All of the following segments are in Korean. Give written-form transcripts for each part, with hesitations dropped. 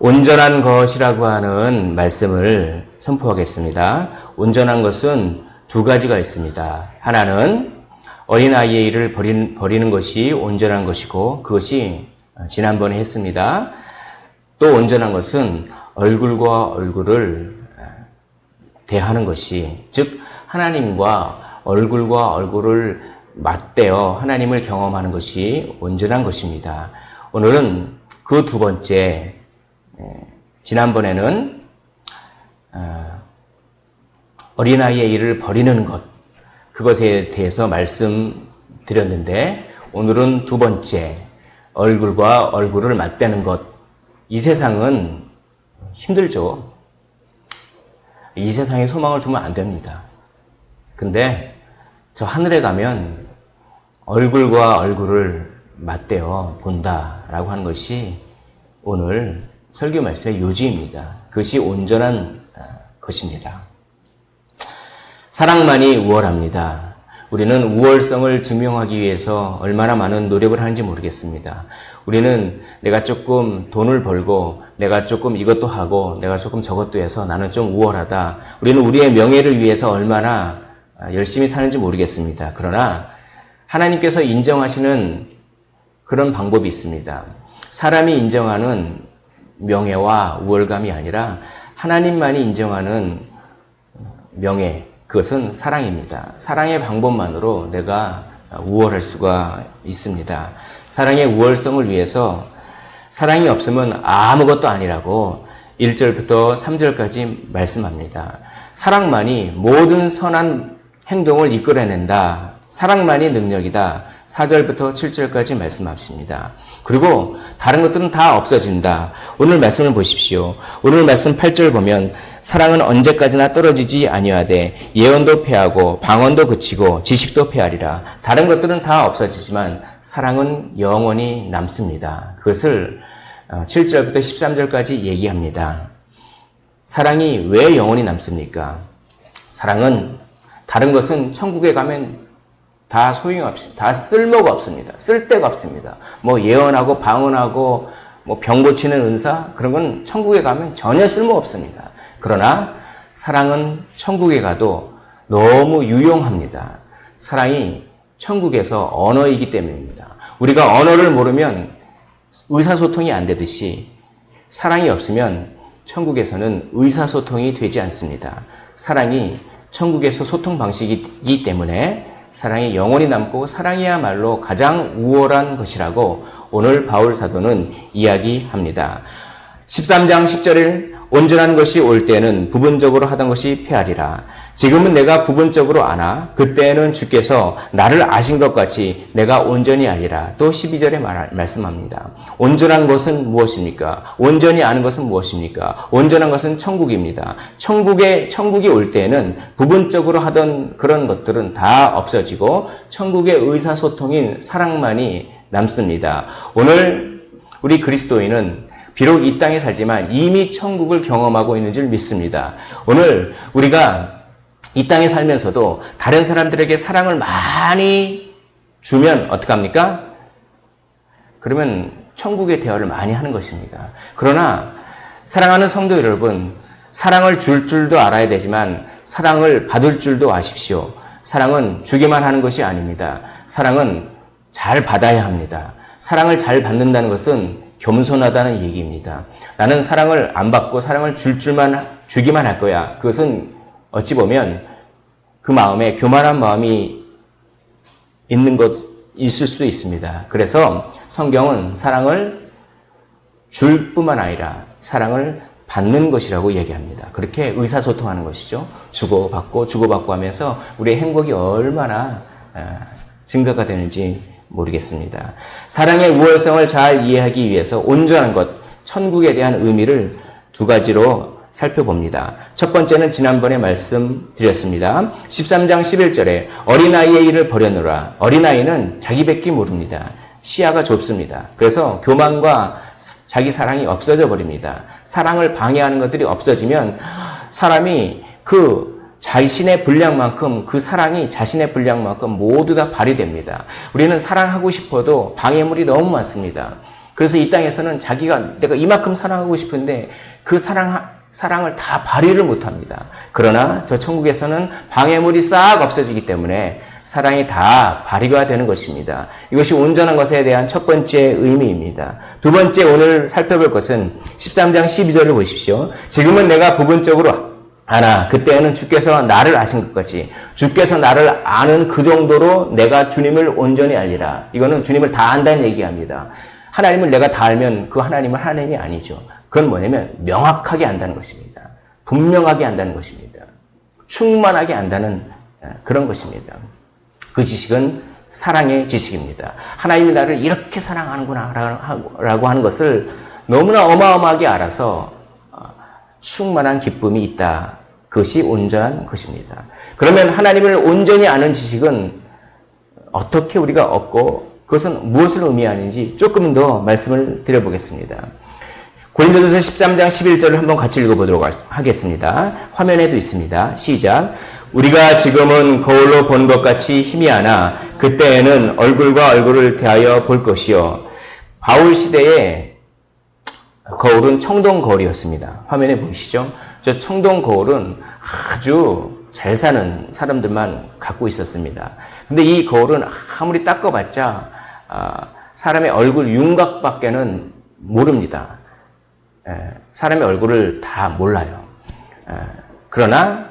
온전한 것이라고 하는 말씀을 선포하겠습니다. 온전한 것은 두 가지가 있습니다. 하나는 어린아이의 일을 버리는 것이 온전한 것이고, 그것이 지난번에 했습니다. 또 온전한 것은 얼굴과 얼굴을 대하는 것이, 즉 하나님과 얼굴을 맞대어 하나님을 경험하는 것이 온전한 것입니다. 오늘은 그 두 번째, 지난번에는 어린아이의 일을 버리는 것, 그것에 대해서 말씀드렸는데, 오늘은 두 번째, 얼굴과 얼굴을 맞대는 것. 이 세상은 힘들죠. 이 세상에 소망을 두면 안 됩니다. 근데 저 하늘에 가면 얼굴과 얼굴을 맞대어 본다라고 하는 것이 오늘 설교 말씀의 요지입니다. 그것이 온전한 것입니다. 사랑만이 우월합니다. 우리는 우월성을 증명하기 위해서 얼마나 많은 노력을 하는지 모르겠습니다. 우리는 내가 조금 돈을 벌고, 내가 조금 이것도 하고, 내가 조금 저것도 해서 나는 좀 우월하다. 우리는 우리의 명예를 위해서 얼마나 열심히 사는지 모르겠습니다. 그러나 하나님께서 인정하시는 그런 방법이 있습니다. 사람이 인정하는 명예와 우월감이 아니라 하나님만이 인정하는 명예, 그것은 사랑입니다. 사랑의 방법만으로 내가 우월할 수가 있습니다. 사랑의 우월성을 위해서 사랑이 없으면 아무것도 아니라고 1절부터 3절까지 말씀합니다. 사랑만이 모든 선한 행동을 이끌어낸다. 사랑만이 능력이다. 4절부터 7절까지 말씀하십니다. 그리고 다른 것들은 다 없어진다. 오늘 말씀을 보십시오. 오늘 말씀 8절 보면 사랑은 언제까지나 떨어지지 아니하되 예언도 패하고 방언도 그치고 지식도 패하리라. 다른 것들은 다 없어지지만 사랑은 영원히 남습니다. 그것을 7절부터 13절까지 얘기합니다. 사랑이 왜 영원히 남습니까? 사랑은, 다른 것은 천국에 가면 다 소용없습니다. 다 쓸모가 없습니다. 쓸데가 없습니다. 뭐 예언하고 방언하고 뭐 병 고치는 은사, 그런 건 천국에 가면 전혀 쓸모 없습니다. 그러나 사랑은 천국에 가도 너무 유용합니다. 사랑이 천국에서 언어이기 때문입니다. 우리가 언어를 모르면 의사소통이 안 되듯이 사랑이 없으면 천국에서는 의사소통이 되지 않습니다. 사랑이 천국에서 소통 방식이기 때문에 사랑이 영원히 남고 사랑이야말로 가장 우월한 것이라고 오늘 바울 사도는 이야기합니다. 13장 10절에 온전한 것이 올 때에는 부분적으로 하던 것이 패하리라. 지금은 내가 부분적으로 아나 그때에는 주께서 나를 아신 것 같이 내가 온전히 알리라. 또 12절에 말씀합니다. 온전한 것은 무엇입니까? 온전히 아는 것은 무엇입니까? 온전한 것은 천국입니다. 천국이 올 때에는 부분적으로 하던 그런 것들은 다 없어지고 천국의 의사소통인 사랑만이 남습니다. 오늘 우리 그리스도인은 비록 이 땅에 살지만 이미 천국을 경험하고 있는 줄 믿습니다. 오늘 우리가 이 땅에 살면서도 다른 사람들에게 사랑을 많이 주면 어떡합니까? 그러면 천국의 대화를 많이 하는 것입니다. 그러나 사랑하는 성도 여러분, 사랑을 줄 줄도 알아야 되지만 사랑을 받을 줄도 아십시오. 사랑은 주기만 하는 것이 아닙니다. 사랑은 잘 받아야 합니다. 사랑을 잘 받는다는 것은 겸손하다는 얘기입니다. 나는 사랑을 안 받고 사랑을 주기만 할 거야. 그것은 어찌 보면 그 마음에 교만한 마음이 있을 수도 있습니다. 그래서 성경은 사랑을 줄 뿐만 아니라 사랑을 받는 것이라고 얘기합니다. 그렇게 의사소통하는 것이죠. 주고받고 하면서 우리의 행복이 얼마나 증가가 되는지 모르겠습니다. 사랑의 우월성을 잘 이해하기 위해서 온전한 것, 천국에 대한 의미를 두 가지로 살펴봅니다. 첫 번째는 지난번에 말씀드렸습니다. 13장 11절에 어린아이의 일을 버려놓으라. 어린아이는 자기 뱉기 모릅니다. 시야가 좁습니다. 그래서 교만과 자기 사랑이 없어져 버립니다. 사랑을 방해하는 것들이 없어지면 사람이 그 자신의 분량만큼, 그 사랑이 자신의 분량만큼 모두 다 발휘됩니다. 우리는 사랑하고 싶어도 방해물이 너무 많습니다. 그래서 이 땅에서는 자기가 내가 이만큼 사랑하고 싶은데 그 사랑을 다 발휘를 못합니다. 그러나 저 천국에서는 방해물이 싹 없어지기 때문에 사랑이 다 발휘가 되는 것입니다. 이것이 온전한 것에 대한 첫 번째 의미입니다. 두 번째 오늘 살펴볼 것은 13장 12절을 보십시오. 지금은 내가 부분적으로 아나 그때에는 주께서 나를 아신 것 같이 주께서 나를 아는 그 정도로 내가 주님을 온전히 알리라. 이거는 주님을 다 안다는 얘기합니다. 하나님을 내가 다 알면 그 하나님은 하나님이 아니죠. 그건 뭐냐면 명확하게 안다는 것입니다. 분명하게 안다는 것입니다. 충만하게 안다는 그런 것입니다. 그 지식은 사랑의 지식입니다. 하나님이 나를 이렇게 사랑하는구나 라고 하는 것을 너무나 어마어마하게 알아서 충만한 기쁨이 있다. 그것이 온전한 것입니다. 그러면 하나님을 온전히 아는 지식은 어떻게 우리가 얻고 그것은 무엇을 의미하는지 조금 더 말씀을 드려보겠습니다. 고린도전서 13장 11절을 한번 같이 읽어보도록 하겠습니다. 화면에도 있습니다. 시작. 우리가 지금은 거울로 본 것 같이 희미하나 그때에는 얼굴과 얼굴을 대하여 볼 것이요. 바울 시대에 거울은 청동 거울이었습니다. 화면에 보이시죠? 저 청동 거울은 아주 잘 사는 사람들만 갖고 있었습니다. 근데 이 거울은 아무리 닦아봤자 사람의 얼굴 윤곽밖에는 모릅니다. 사람의 얼굴을 다 몰라요. 그러나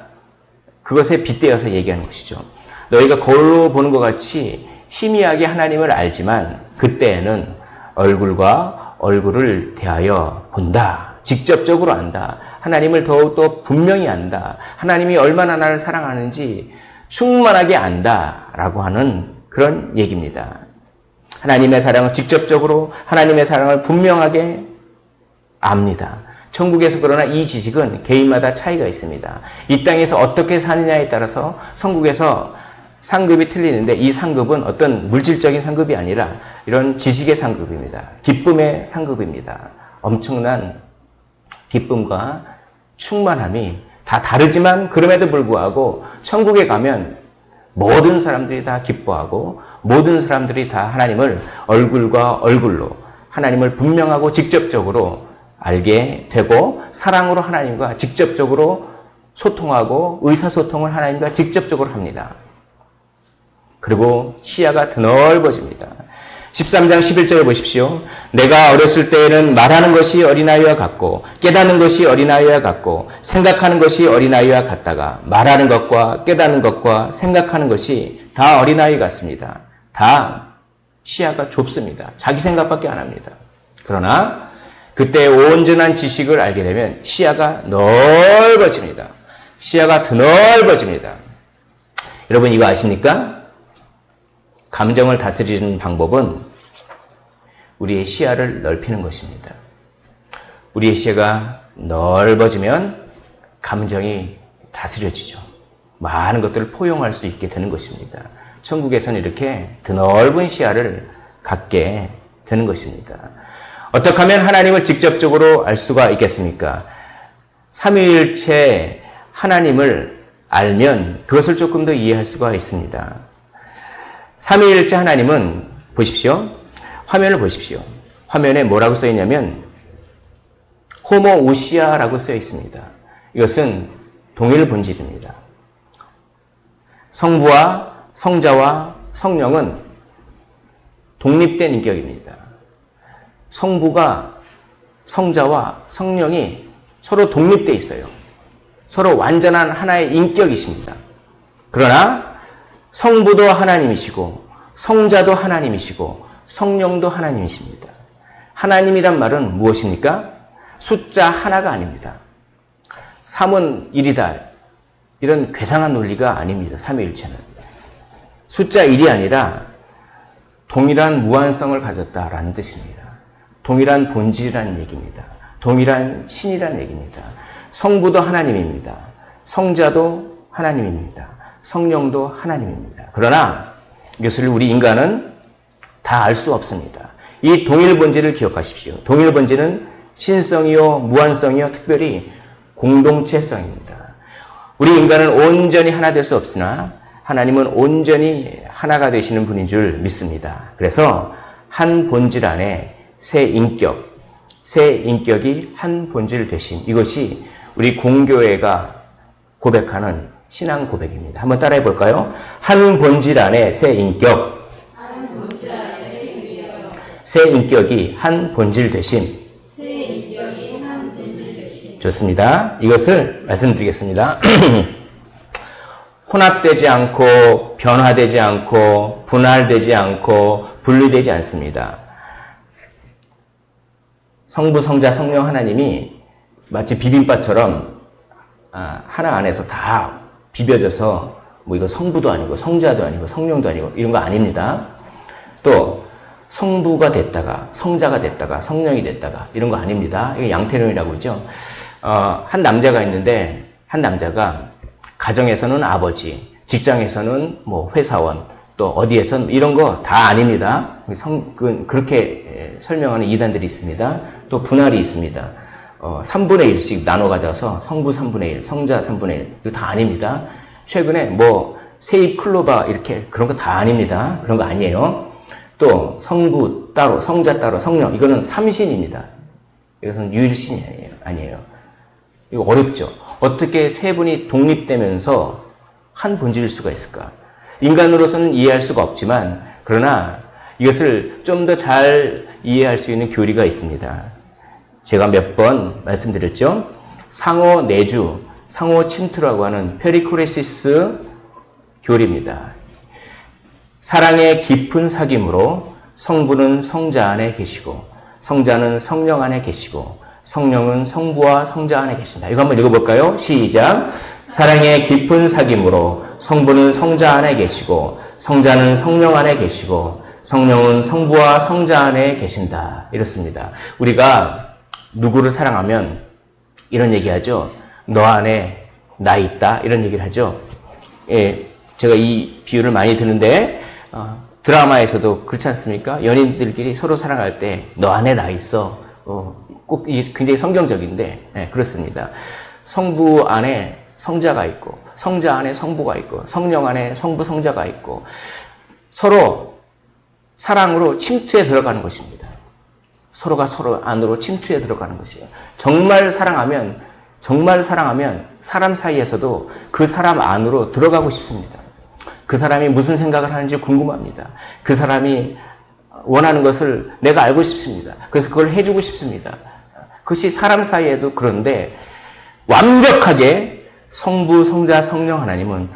그것에 빗대어서 얘기하는 것이죠. 너희가 거울로 보는 것 같이 희미하게 하나님을 알지만 그때에는 얼굴과 얼굴을 대하여 본다. 직접적으로 안다. 하나님을 더욱더 분명히 안다. 하나님이 얼마나 나를 사랑하는지 충만하게 안다라고 하는 그런 얘기입니다. 하나님의 사랑을 직접적으로 하나님의 사랑을 분명하게 압니다. 천국에서 그러나 이 지식은 개인마다 차이가 있습니다. 이 땅에서 어떻게 사느냐에 따라서 천국에서 상급이 틀리는데 이 상급은 어떤 물질적인 상급이 아니라 이런 지식의 상급입니다. 기쁨의 상급입니다. 엄청난 기쁨과 충만함이 다 다르지만 그럼에도 불구하고 천국에 가면 모든 사람들이 다 기뻐하고 모든 사람들이 다 하나님을 얼굴과 얼굴로 하나님을 분명하고 직접적으로 알게 되고 사랑으로 하나님과 직접적으로 소통하고 의사소통을 하나님과 직접적으로 합니다. 그리고 시야가 더 넓어집니다. 13장 11절을 보십시오. 내가 어렸을 때에는 말하는 것이 어린아이와 같고 깨닫는 것이 어린아이와 같고 생각하는 것이 어린아이와 같다가 말하는 것과 깨닫는 것과 생각하는 것이 다 어린아이 같습니다. 다 시야가 좁습니다. 자기 생각밖에 안 합니다. 그러나 그때 온전한 지식을 알게 되면 시야가 넓어집니다. 시야가 더 넓어집니다. 여러분 이거 아십니까? 감정을 다스리는 방법은 우리의 시야를 넓히는 것입니다. 우리의 시야가 넓어지면 감정이 다스려지죠. 많은 것들을 포용할 수 있게 되는 것입니다. 천국에서는 이렇게 더 넓은 시야를 갖게 되는 것입니다. 어떻게 하면 하나님을 직접적으로 알 수가 있겠습니까? 삼위일체 하나님을 알면 그것을 조금 더 이해할 수가 있습니다. 삼위일체 하나님은 보십시오. 화면을 보십시오. 화면에 뭐라고 써 있냐면 호모우시아라고 써 있습니다. 이것은 동일 본질입니다. 성부와 성자와 성령은 독립된 인격입니다. 성부가 성자와 성령이 서로 독립되어 있어요. 서로 완전한 하나의 인격이십니다. 그러나 성부도 하나님이시고 성자도 하나님이시고 성령도 하나님이십니다. 하나님이란 말은 무엇입니까? 숫자 하나가 아닙니다. 3은 1이다. 이런 괴상한 논리가 아닙니다. 삼위일체는. 숫자 1이 아니라 동일한 무한성을 가졌다라는 뜻입니다. 동일한 본질이라는 얘기입니다. 동일한 신이라는 얘기입니다. 성부도 하나님입니다. 성자도 하나님입니다. 성령도 하나님입니다. 그러나 이것을 우리 인간은 다 알 수 없습니다. 이 동일 본질을 기억하십시오. 동일 본질은 신성이요, 무한성이요, 특별히 공동체성입니다. 우리 인간은 온전히 하나 될 수 없으나 하나님은 온전히 하나가 되시는 분인 줄 믿습니다. 그래서 한 본질 안에 새 인격이 한 본질 되심. 이것이 우리 공교회가 고백하는 신앙 고백입니다. 한번 따라해 볼까요? 한 본질 안에 새 인격. 새 인격이 한 본질 되심. 좋습니다. 이것을 말씀드리겠습니다. 혼합되지 않고 변화되지 않고 분할되지 않고 분리되지 않습니다. 성부, 성자, 성령 하나님이 마치 비빔밥처럼 하나 안에서 다 비벼져서 뭐 이거 성부도 아니고 성자도 아니고 성령도 아니고 이런 거 아닙니다. 또 성부가 됐다가 성자가 됐다가 성령이 됐다가 이런 거 아닙니다. 이거 양태론이라고 그러죠. 한 남자가 있는데 한 남자가 가정에서는 아버지, 직장에서는 뭐 회사원, 또 어디에선 이런 거 다 아닙니다. 그렇게 설명하는 이단들이 있습니다. 또 분할이 있습니다. 3분의 1씩 나눠 가져서 성부 3분의 1, 성자 3분의 1, 이거 다 아닙니다. 최근에 뭐 세입 클로바 이렇게 그런 거 다 아닙니다. 그런 거 아니에요. 또 성부 따로, 성자 따로, 성령 이거는 삼신입니다. 이것은 유일신이 아니에요. 이거 어렵죠. 어떻게 세 분이 독립되면서 한 본질일 수가 있을까? 인간으로서는 이해할 수가 없지만 그러나 이것을 좀 더 잘 이해할 수 있는 교리가 있습니다. 제가 몇 번 말씀드렸죠. 상호 내주, 상호 침투라고 하는 페리코레시스 교리입니다. 사랑의 깊은 사귐으로 성부는 성자 안에 계시고 성자는 성령 안에 계시고 성령은 성부와 성자 안에 계신다. 이거 한번 읽어볼까요? 시작. 사랑의 깊은 사귐으로 성부는 성자 안에 계시고 성자는 성령 안에 계시고 성령은 성부와 성자 안에 계신다. 이렇습니다. 우리가 누구를 사랑하면 이런 얘기하죠. 너 안에 나 있다. 이런 얘기를 하죠. 예, 제가 이 비유를 많이 드는데 드라마에서도 그렇지 않습니까? 연인들끼리 서로 사랑할 때 너 안에 나 있어. 꼭 굉장히 성경적인데 네, 그렇습니다. 성부 안에 성자가 있고 성자 안에 성부가 있고 성령 안에 성부 성자가 있고 서로 사랑으로 침투해 들어가는 것입니다. 서로가 서로 안으로 침투해 들어가는 것이에요. 정말 사랑하면 사람 사이에서도 그 사람 안으로 들어가고 싶습니다. 그 사람이 무슨 생각을 하는지 궁금합니다. 그 사람이 원하는 것을 내가 알고 싶습니다. 그래서 그걸 해주고 싶습니다. 그것이 사람 사이에도 그런데 완벽하게 성부, 성자, 성령 하나님은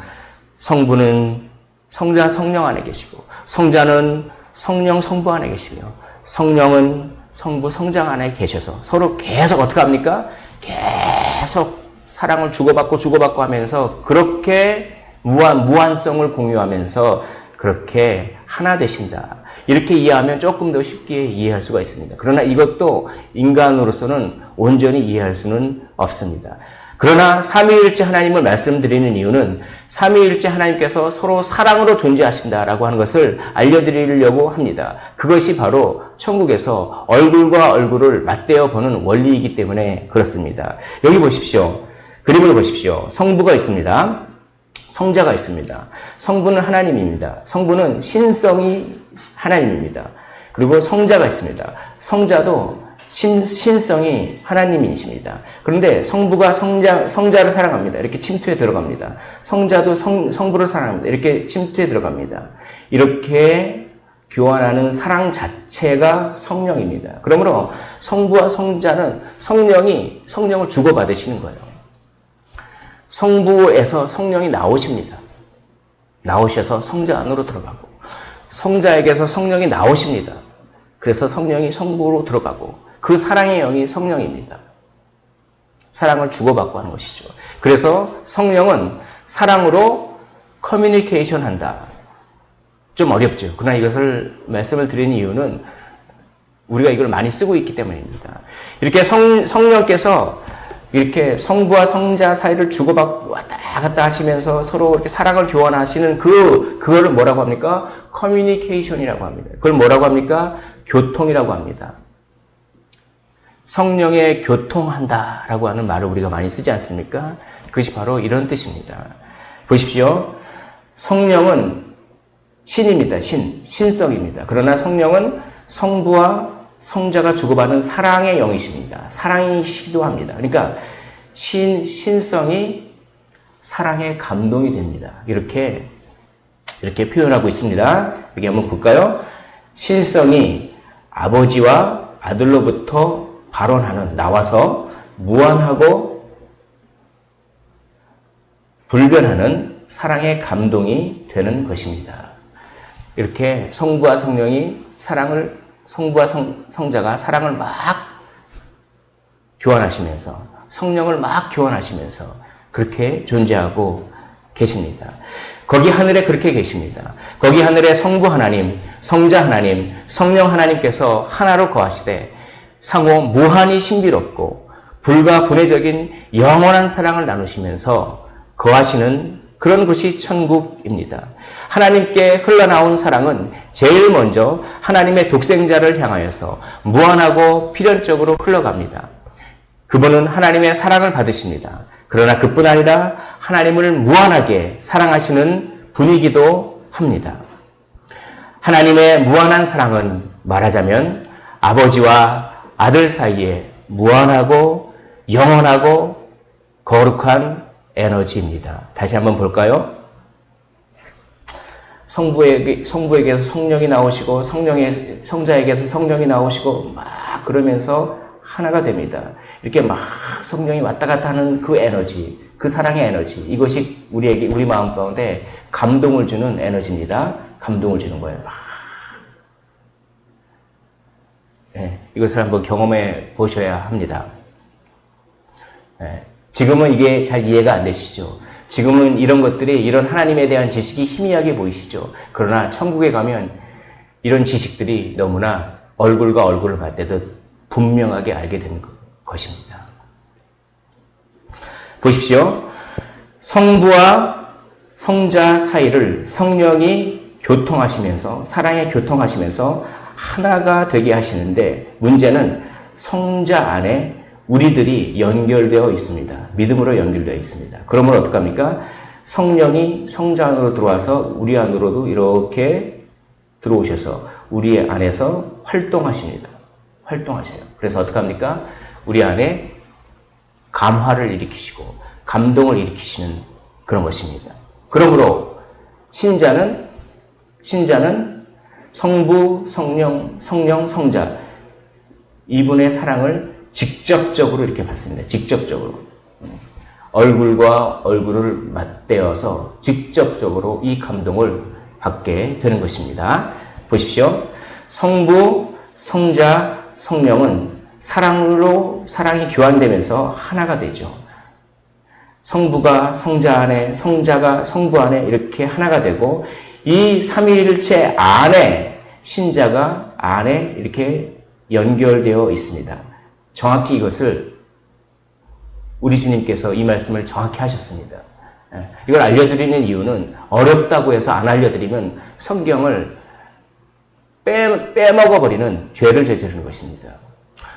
성부는 성자, 성령 안에 계시고 성자는 성령, 성부 안에 계시며 성령은 성부, 성장 안에 계셔서 서로 계속 어떻게 합니까? 계속 사랑을 주고받고 하면서 그렇게 무한성을 공유하면서 그렇게 하나 되신다. 이렇게 이해하면 조금 더 쉽게 이해할 수가 있습니다. 그러나 이것도 인간으로서는 온전히 이해할 수는 없습니다. 그러나 삼위일체 하나님을 말씀드리는 이유는 삼위일체 하나님께서 서로 사랑으로 존재하신다라고 하는 것을 알려드리려고 합니다. 그것이 바로 천국에서 얼굴과 얼굴을 맞대어 보는 원리이기 때문에 그렇습니다. 여기 보십시오. 그림을 보십시오. 성부가 있습니다. 성자가 있습니다. 성부는 하나님입니다. 성부는 신성이 하나님입니다. 그리고 성자가 있습니다. 성자도 신성이 하나님이십니다. 그런데 성부가 성자를 사랑합니다. 이렇게 침투에 들어갑니다. 성자도 성부를 사랑합니다. 이렇게 침투에 들어갑니다. 이렇게 교환하는 사랑 자체가 성령입니다. 그러므로 성부와 성자는 성령을 주고받으시는 거예요. 성부에서 성령이 나오십니다. 나오셔서 성자 안으로 들어가고 성자에게서 성령이 나오십니다. 그래서 성령이 성부로 들어가고 그 사랑의 영이 성령입니다. 사랑을 주고받고 하는 것이죠. 그래서 성령은 사랑으로 커뮤니케이션 한다. 좀 어렵죠. 그러나 이것을 말씀을 드리는 이유는 우리가 이걸 많이 쓰고 있기 때문입니다. 이렇게 성령께서 이렇게 성부와 성자 사이를 주고받고 왔다 갔다 하시면서 서로 이렇게 사랑을 교환하시는 그거를 뭐라고 합니까? 커뮤니케이션이라고 합니다. 그걸 뭐라고 합니까? 교통이라고 합니다. 성령의 교통한다라고 하는 말을 우리가 많이 쓰지 않습니까? 그것이 바로 이런 뜻입니다. 보십시오. 성령은 신입니다. 신성입니다. 그러나 성령은 성부와 성자가 주고받는 사랑의 영이십니다. 사랑이시기도 합니다. 그러니까 신성이 사랑의 감동이 됩니다. 이렇게 표현하고 있습니다. 여기 한번 볼까요? 신성이 아버지와 아들로부터 발원하는, 나와서 무한하고 불변하는 사랑의 감동이 되는 것입니다. 이렇게 성부와 성령이 성부와 성자가 사랑을 막 교환하시면서, 성령을 막 교환하시면서 그렇게 존재하고 계십니다. 거기 하늘에 그렇게 계십니다. 거기 하늘에 성부 하나님, 성자 하나님, 성령 하나님께서 하나로 거하시되 상호 무한히 신비롭고 불가분해적인 영원한 사랑을 나누시면서 거하시는 그런 곳이 천국입니다. 하나님께 흘러나온 사랑은 제일 먼저 하나님의 독생자를 향하여서 무한하고 필연적으로 흘러갑니다. 그분은 하나님의 사랑을 받으십니다. 그러나 그뿐 아니라 하나님을 무한하게 사랑하시는 분이기도 합니다. 하나님의 무한한 사랑은 말하자면 아버지와 아들 사이에 무한하고 영원하고 거룩한 에너지입니다. 다시 한번 볼까요? 성부에게서 성령이 나오시고 성자에게서 성령이 나오시고 막 그러면서 하나가 됩니다. 이렇게 막 성령이 왔다 갔다 하는 그 에너지, 그 사랑의 에너지, 이것이 우리 마음 가운데 감동을 주는 에너지입니다. 감동을 주는 거예요. 막. 네, 이것을 한번 경험해 보셔야 합니다. 네, 지금은 이게 잘 이해가 안 되시죠? 지금은 이런 하나님에 대한 지식이 희미하게 보이시죠? 그러나 천국에 가면 이런 지식들이 너무나 얼굴과 얼굴을 맞대듯 분명하게 알게 되는 것입니다. 보십시오. 성부와 성자 사이를 성령이 교통하시면서, 사랑에 교통하시면서 하나가 되게 하시는데, 문제는 성자 안에 우리들이 연결되어 있습니다. 믿음으로 연결되어 있습니다. 그러면 어떡합니까? 성령이 성자 안으로 들어와서 우리 안으로도 이렇게 들어오셔서 우리 안에서 활동하십니다. 활동하셔요. 그래서 어떡합니까? 우리 안에 감화를 일으키시고 감동을 일으키시는 그런 것입니다. 그러므로 신자는 성부, 성령, 성자 이분의 사랑을 직접적으로 이렇게 받습니다. 직접적으로. 얼굴과 얼굴을 맞대어서 직접적으로 이 감동을 받게 되는 것입니다. 보십시오. 성부, 성자, 성령은 사랑이 교환되면서 하나가 되죠. 성부가 성자 안에, 성자가 성부 안에 이렇게 하나가 되고, 이 삼위일체 안에 신자가 안에 이렇게 연결되어 있습니다. 정확히 이것을 우리 주님께서 이 말씀을 정확히 하셨습니다. 이걸 알려드리는 이유는 어렵다고 해서 안 알려드리면 성경을 빼먹어버리는 죄를 저지르는 것입니다.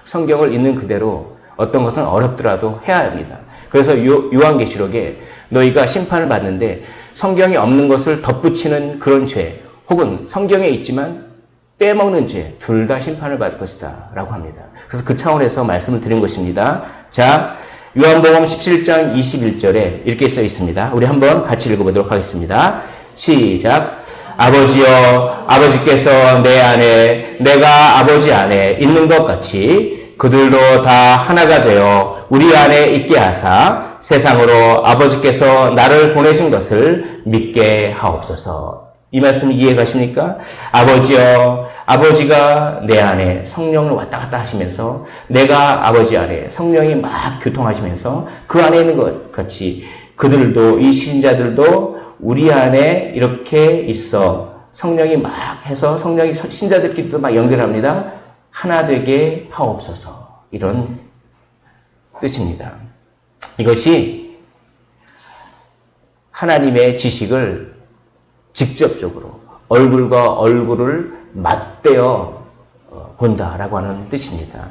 성경을 있는 그대로 어떤 것은 어렵더라도 해야 합니다. 그래서 요한계시록에 너희가 심판을 받는데 성경에 없는 것을 덧붙이는 그런 죄, 혹은 성경에 있지만 빼먹는 죄, 둘 다 심판을 받을 것이다 라고 합니다. 그래서 그 차원에서 말씀을 드린 것입니다. 자, 요한복음 17장 21절에 이렇게 써 있습니다. 우리 한번 같이 읽어보도록 하겠습니다. 시작. 아버지여, 아버지께서 내 안에, 내가 아버지 안에 있는 것 같이 그들도 다 하나가 되어 우리 안에 있게 하사 세상으로 아버지께서 나를 보내신 것을 믿게 하옵소서. 이 말씀 이해가십니까? 아버지여, 아버지가 내 안에 성령을 왔다 갔다 하시면서 내가 아버지 안에 성령이 막 교통하시면서 그 안에 있는 것 같이 그들도, 이 신자들도 우리 안에 이렇게 있어 성령이 막 해서 성령이 신자들끼리도 막 연결합니다. 하나 되게 하옵소서. 이런 뜻입니다. 이것이 하나님의 지식을 직접적으로 얼굴과 얼굴을 맞대어 본다라고 하는 뜻입니다.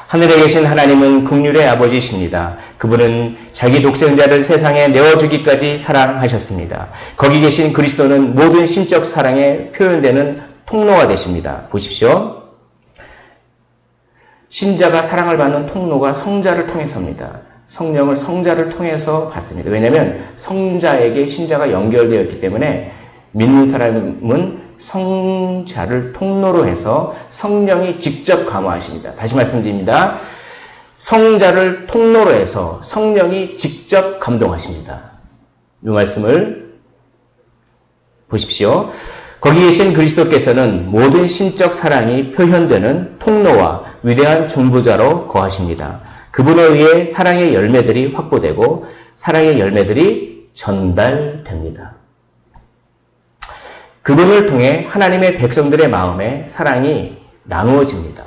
하늘에 계신 하나님은 긍휼의 아버지이십니다. 그분은 자기 독생자를 세상에 내어주기까지 사랑하셨습니다. 거기 계신 그리스도는 모든 신적 사랑에 표현되는 통로가 되십니다. 보십시오. 신자가 사랑을 받는 통로가 성자를 통해서입니다. 성령을 성자를 통해서 받습니다. 왜냐하면 성자에게 신자가 연결되어 있기 때문에 믿는 사람은 성자를 통로로 해서 성령이 직접 감화하십니다. 다시 말씀드립니다. 성자를 통로로 해서 성령이 직접 감동하십니다. 이 말씀을 보십시오. 거기 계신 그리스도께서는 모든 신적 사랑이 표현되는 통로와 위대한 중보자로 거하십니다. 그분에 의해 사랑의 열매들이 확보되고 사랑의 열매들이 전달됩니다. 그분을 통해 하나님의 백성들의 마음에 사랑이 나누어집니다.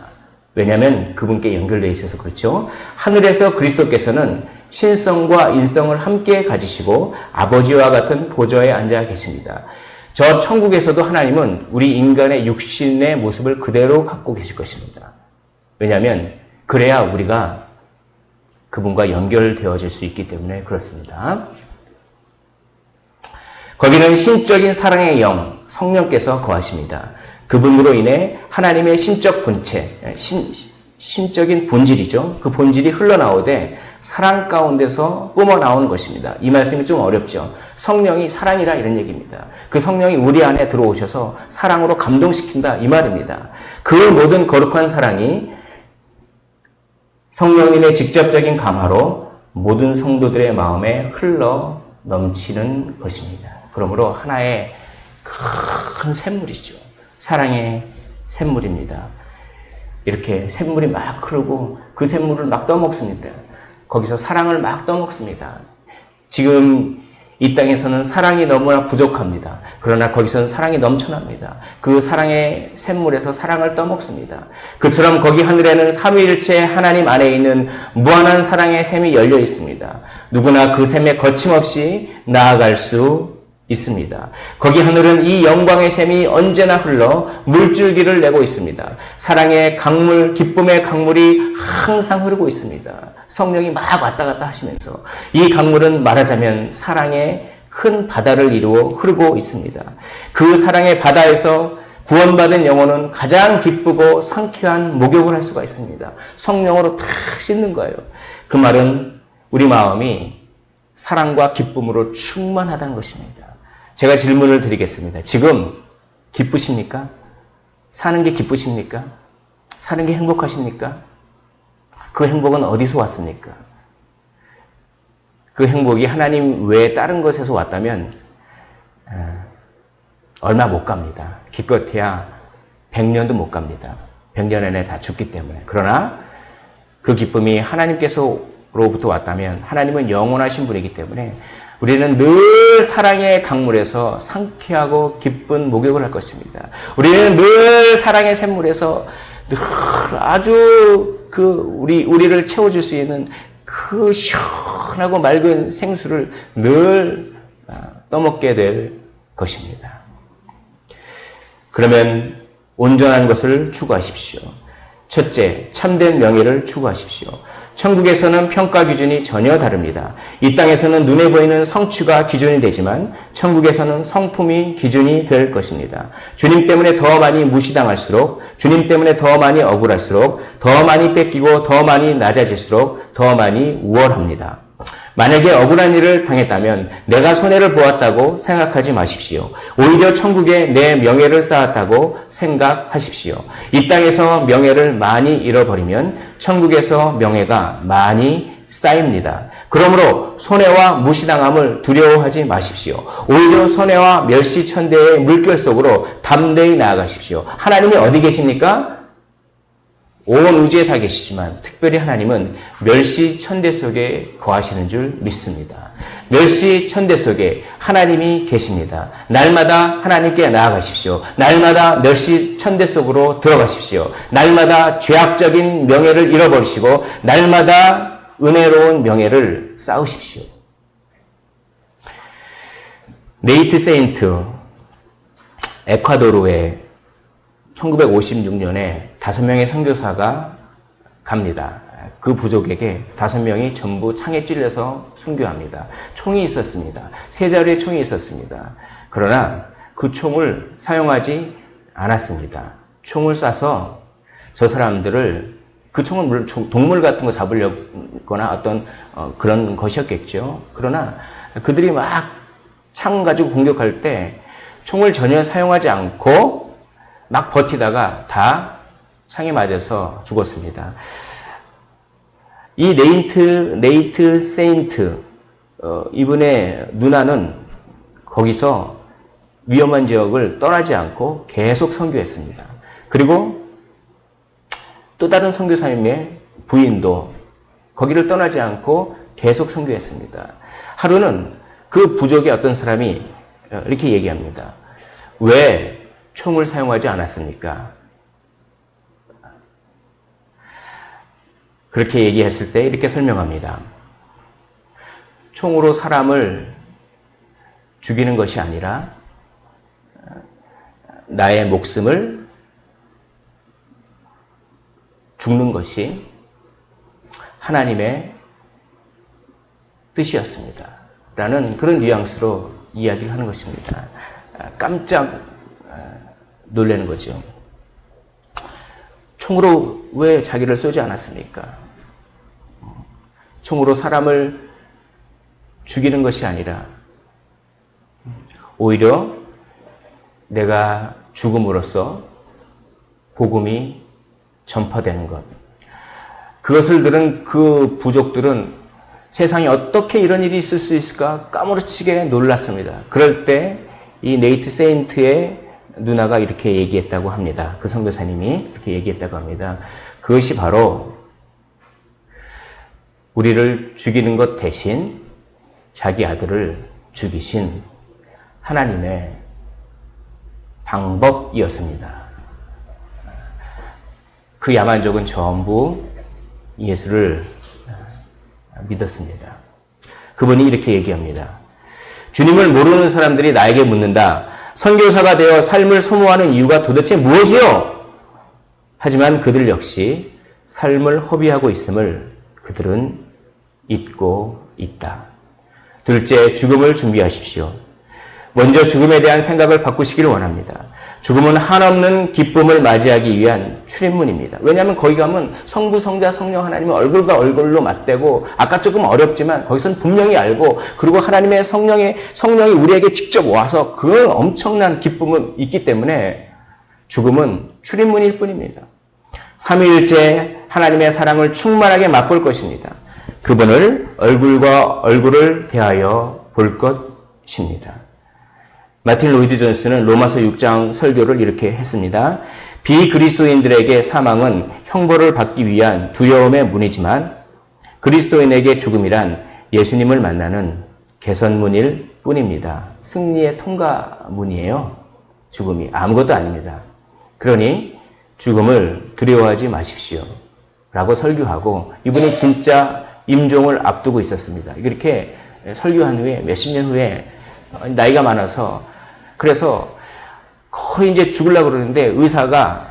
왜냐하면 그분께 연결되어 있어서 그렇죠. 하늘에서 그리스도께서는 신성과 인성을 함께 가지시고 아버지와 같은 보좌에 앉아 계십니다. 저 천국에서도 하나님은 우리 인간의 육신의 모습을 그대로 갖고 계실 것입니다. 왜냐하면 그래야 우리가 그분과 연결되어질 수 있기 때문에 그렇습니다. 거기는 신적인 사랑의 영, 성령께서 거하십니다. 그분으로 인해 하나님의 신적 본체, 신적인 본질이죠. 그 본질이 흘러나오되 사랑 가운데서 뿜어나오는 것입니다. 이 말씀이 좀 어렵죠. 성령이 사랑이라 이런 얘기입니다. 그 성령이 우리 안에 들어오셔서 사랑으로 감동시킨다 이 말입니다. 그 모든 거룩한 사랑이 성령님의 직접적인 감화로 모든 성도들의 마음에 흘러 넘치는 것입니다. 그러므로 하나의 큰 샘물이죠. 사랑의 샘물입니다. 이렇게 샘물이 막 흐르고 그 샘물을 막 떠먹습니다. 거기서 사랑을 막 떠먹습니다. 지금 이 땅에서는 사랑이 너무나 부족합니다. 그러나 거기서는 사랑이 넘쳐납니다. 그 사랑의 샘물에서 사랑을 떠먹습니다. 그처럼 거기 하늘에는 삼위일체 하나님 안에 있는 무한한 사랑의 샘이 열려 있습니다. 누구나 그 샘에 거침없이 나아갈 수 있습니다. 거기 하늘은 이 영광의 샘이 언제나 흘러 물줄기를 내고 있습니다. 사랑의 강물, 기쁨의 강물이 항상 흐르고 있습니다. 성령이 막 왔다 갔다 하시면서 이 강물은 말하자면 사랑의 큰 바다를 이루어 흐르고 있습니다. 그 사랑의 바다에서 구원받은 영혼은 가장 기쁘고 상쾌한 목욕을 할 수가 있습니다. 성령으로 탁 씻는 거예요. 그 말은 우리 마음이 사랑과 기쁨으로 충만하다는 것입니다. 제가 질문을 드리겠습니다. 지금 기쁘십니까? 사는 게 기쁘십니까? 사는 게 행복하십니까? 그 행복은 어디서 왔습니까? 그 행복이 하나님 외에 다른 것에서 왔다면 얼마 못 갑니다. 기껏해야 100년도 못 갑니다. 100년 안에 다 죽기 때문에. 그러나 그 기쁨이 하나님께서로부터 왔다면 하나님은 영원하신 분이기 때문에 우리는 늘 사랑의 강물에서 상쾌하고 기쁜 목욕을 할 것입니다. 우리는 늘 사랑의 샘물에서 늘 아주 우리를 채워줄 수 있는 그 시원하고 맑은 생수를 늘 떠먹게 될 것입니다. 그러면 온전한 것을 추구하십시오. 첫째, 참된 명예를 추구하십시오. 천국에서는 평가 기준이 전혀 다릅니다. 이 땅에서는 눈에 보이는 성취가 기준이 되지만 천국에서는 성품이 기준이 될 것입니다. 주님 때문에 더 많이 무시당할수록, 주님 때문에 더 많이 억울할수록, 더 많이 뺏기고 더 많이 낮아질수록 더 많이 우월합니다. 만약에 억울한 일을 당했다면 내가 손해를 보았다고 생각하지 마십시오. 오히려 천국에 내 명예를 쌓았다고 생각하십시오. 이 땅에서 명예를 많이 잃어버리면 천국에서 명예가 많이 쌓입니다. 그러므로 손해와 무시당함을 두려워하지 마십시오. 오히려 손해와 멸시천대의 물결 속으로 담대히 나아가십시오. 하나님이 어디 계십니까? 온 우주에 다 계시지만 특별히 하나님은 멸시천대 속에 거하시는 줄 믿습니다. 멸시천대 속에 하나님이 계십니다. 날마다 하나님께 나아가십시오. 날마다 멸시천대 속으로 들어가십시오. 날마다 죄악적인 명예를 잃어버리시고 날마다 은혜로운 명예를 쌓으십시오. 네이트 세인트, 에콰도르에 1956년에 5명의 선교사가 갑니다. 그 부족에게 5명이 전부 창에 찔려서 순교합니다. 총이 있었습니다. 3자루의 총이 있었습니다. 그러나 그 총을 사용하지 않았습니다. 총을 쏴서 저 사람들을 그 총은 물론 동물 같은 거 잡으려거나 어떤 그런 것이었겠죠. 그러나 그들이 막 창 가지고 공격할 때 총을 전혀 사용하지 않고 막 버티다가 다 창에 맞아서 죽었습니다. 이 네이트 세인트 이분의 누나는 거기서 위험한 지역을 떠나지 않고 계속 선교했습니다. 그리고 또 다른 선교사님의 부인도 거기를 떠나지 않고 계속 선교했습니다. 하루는 그 부족의 어떤 사람이 이렇게 얘기합니다. 왜 총을 사용하지 않았습니까? 그렇게 얘기했을 때 이렇게 설명합니다. 총으로 사람을 죽이는 것이 아니라 나의 목숨을 죽는 것이 하나님의 뜻이었습니다. 라는 그런 뉘앙스로 이야기를 하는 것입니다. 깜짝 놀라는 거죠. 총으로 왜 자기를 쏘지 않았습니까? 총으로 사람을 죽이는 것이 아니라 오히려 내가 죽음으로써 복음이 전파되는 것. 그것을 들은 그 부족들은 세상에 어떻게 이런 일이 있을 수 있을까 까무러치게 놀랐습니다. 그럴 때 이 네이트 세인트의 누나가 이렇게 얘기했다고 합니다. 그 선교사님이 이렇게 얘기했다고 합니다. 그것이 바로 우리를 죽이는 것 대신 자기 아들을 죽이신 하나님의 방법이었습니다. 그 야만족은 전부 예수를 믿었습니다. 그분이 이렇게 얘기합니다. 주님을 모르는 사람들이 나에게 묻는다. 선교사가 되어 삶을 소모하는 이유가 도대체 무엇이요? 하지만 그들 역시 삶을 허비하고 있음을 그들은 잊고 있다. 둘째, 죽음을 준비하십시오. 먼저 죽음에 대한 생각을 바꾸시기를 원합니다. 죽음은 한없는 기쁨을 맞이하기 위한 출입문입니다. 왜냐하면 거기 가면 성부, 성자, 성령 하나님의 얼굴과 얼굴로 맞대고 아까 조금 어렵지만 거기서는 분명히 알고 그리고 하나님의 성령이 우리에게 직접 와서 그 엄청난 기쁨은 있기 때문에 죽음은 출입문일 뿐입니다. 삼위일체 하나님의 사랑을 충만하게 맛볼 것입니다. 그분을 얼굴과 얼굴을 대하여 볼 것입니다. 마틴 로이드 존스는 로마서 6장 설교를 이렇게 했습니다. 비그리스도인들에게 사망은 형벌을 받기 위한 두려움의 문이지만 그리스도인에게 죽음이란 예수님을 만나는 개선문일 뿐입니다. 승리의 통과문이에요. 죽음이 아무것도 아닙니다. 그러니 죽음을 두려워하지 마십시오. 라고 설교하고 이분이 진짜 임종을 앞두고 있었습니다. 이렇게 설교한 후에 몇십 년 후에 나이가 많아서 그래서 거의 이제 죽으려고 그러는데 의사가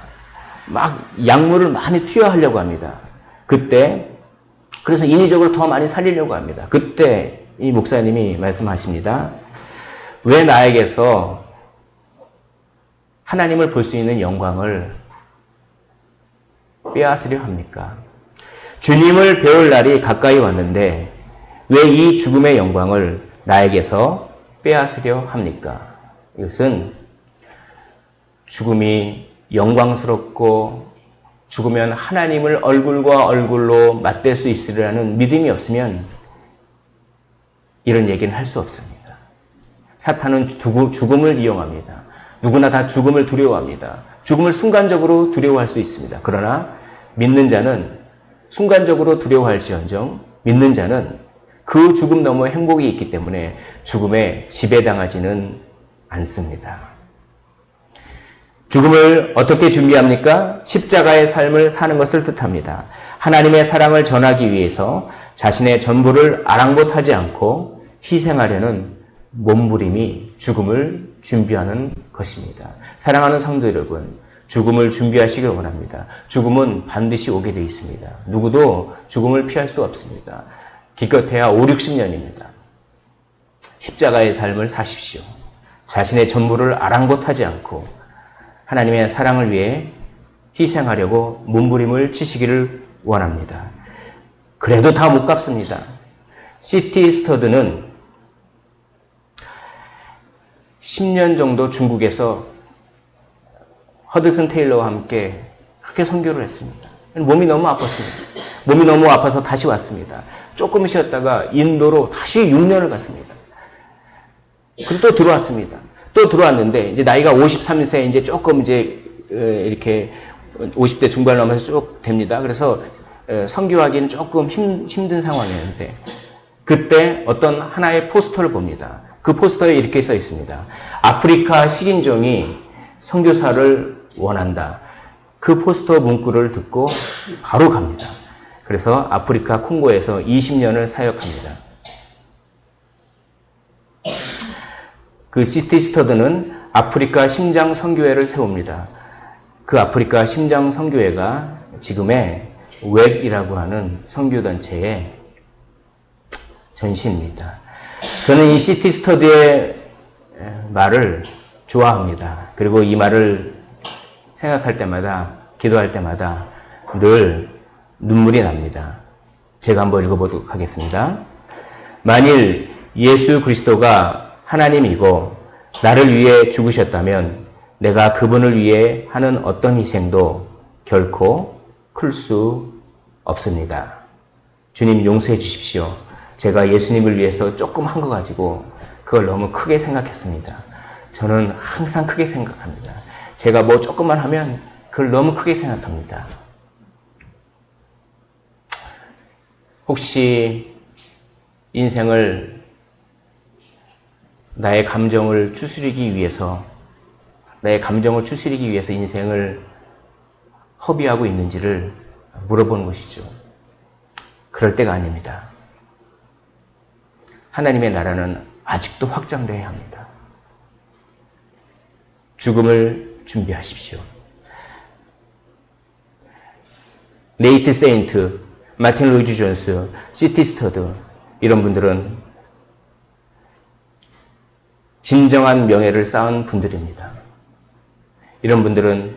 막 약물을 많이 투여하려고 합니다. 그래서 인위적으로 더 많이 살리려고 합니다. 그때 이 목사님이 말씀하십니다. 왜 나에게서 하나님을 볼 수 있는 영광을 빼앗으려 합니까? 주님을 배울 날이 가까이 왔는데 왜 이 죽음의 영광을 나에게서 빼앗으려 합니까? 이것은 죽음이 영광스럽고 죽으면 하나님을 얼굴과 얼굴로 맞댈 수 있으리라는 믿음이 없으면 이런 얘기는 할 수 없습니다. 사탄은 죽음을 이용합니다. 누구나 다 죽음을 두려워합니다. 죽음을 순간적으로 두려워할 수 있습니다. 그러나 믿는 자는 순간적으로 두려워할지언정 믿는 자는 그 죽음 너머에 행복이 있기 때문에 죽음에 지배당하지는 않습니다. 죽음을 어떻게 준비합니까? 십자가의 삶을 사는 것을 뜻합니다. 하나님의 사랑을 전하기 위해서 자신의 전부를 아랑곳하지 않고 희생하려는 몸부림이 죽음을 준비하는 것입니다. 사랑하는 성도 여러분, 죽음을 준비하시길 원합니다. 죽음은 반드시 오게 되어 있습니다. 누구도 죽음을 피할 수 없습니다. 기껏해야 5, 60년입니다. 십자가의 삶을 사십시오. 자신의 전부를 아랑곳하지 않고 하나님의 사랑을 위해 희생하려고 몸부림을 치시기를 원합니다. 그래도 다 못 갚습니다. 시티 스터드는 10년 정도 중국에서 허드슨 테일러와 함께 그렇게 선교를 했습니다. 몸이 너무 아팠습니다. 몸이 너무 아파서 다시 왔습니다. 조금 쉬었다가 인도로 다시 6년을 갔습니다. 그리고 또 들어왔습니다. 또 들어왔는데 이제 나이가 53세 이제 조금 이제 이렇게 50대 중반을 넘어서 쭉 됩니다. 그래서 선교하기는 조금 힘든 상황이었는데 그때 어떤 하나의 포스터를 봅니다. 그 포스터에 이렇게 써 있습니다. 아프리카 식인종이 선교사를 원한다. 그 포스터 문구를 듣고 바로 갑니다. 그래서 아프리카 콩고에서 20년을 사역합니다. 그 시티 스터드는 아프리카 심장 선교회를 세웁니다. 그 아프리카 심장 선교회가 지금의 웹이라고 하는 선교단체의 전시입니다. 저는 이 시티 스터디의 말을 좋아합니다. 그리고 이 말을 생각할 때마다, 기도할 때마다 늘 눈물이 납니다. 제가 한번 읽어보도록 하겠습니다. 만일 예수 그리스도가 하나님이고 나를 위해 죽으셨다면 내가 그분을 위해 하는 어떤 희생도 결코 클 수 없습니다. 주님 용서해 주십시오. 제가 예수님을 위해서 조금 한 거 가지고 그걸 너무 크게 생각했습니다. 저는 항상 크게 생각합니다. 제가 뭐 조금만 하면 그걸 너무 크게 생각합니다. 혹시 인생을 나의 감정을 추스리기 위해서 인생을 허비하고 있는지를 물어보는 것이죠. 그럴 때가 아닙니다. 하나님의 나라는 아직도 확장되어야 합니다. 죽음을 준비하십시오. 네이트 세인트, 마틴 루이지 존스, 시티 스터드 이런 분들은 진정한 명예를 쌓은 분들입니다. 이런 분들은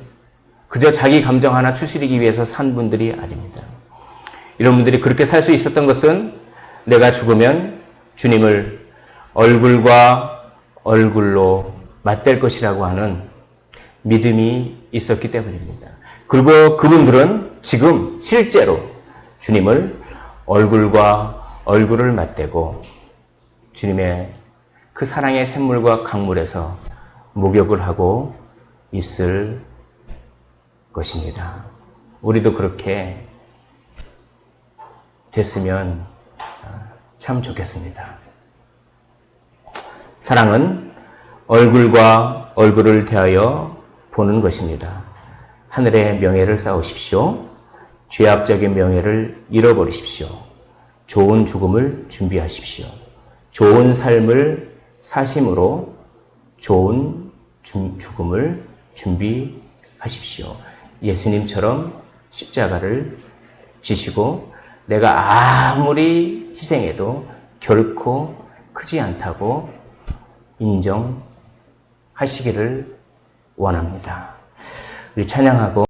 그저 자기 감정 하나 추스리기 위해서 산 분들이 아닙니다. 이런 분들이 그렇게 살 수 있었던 것은 내가 죽으면 주님을 얼굴과 얼굴로 맞댈 것이라고 하는 믿음이 있었기 때문입니다. 그리고 그분들은 지금 실제로 주님을 얼굴과 얼굴을 맞대고 주님의 그 사랑의 샘물과 강물에서 목욕을 하고 있을 것입니다. 우리도 그렇게 됐으면 참 좋겠습니다. 사랑은 얼굴과 얼굴을 대하여 보는 것입니다. 하늘의 명예를 쌓으십시오. 죄악적인 명예를 잃어버리십시오. 좋은 죽음을 준비하십시오. 좋은 삶을 사심으로 좋은 죽음을 준비하십시오. 예수님처럼 십자가를 지시고 내가 아무리 희생해도 결코 크지 않다고 인정하시기를 원합니다. 우리 찬양하고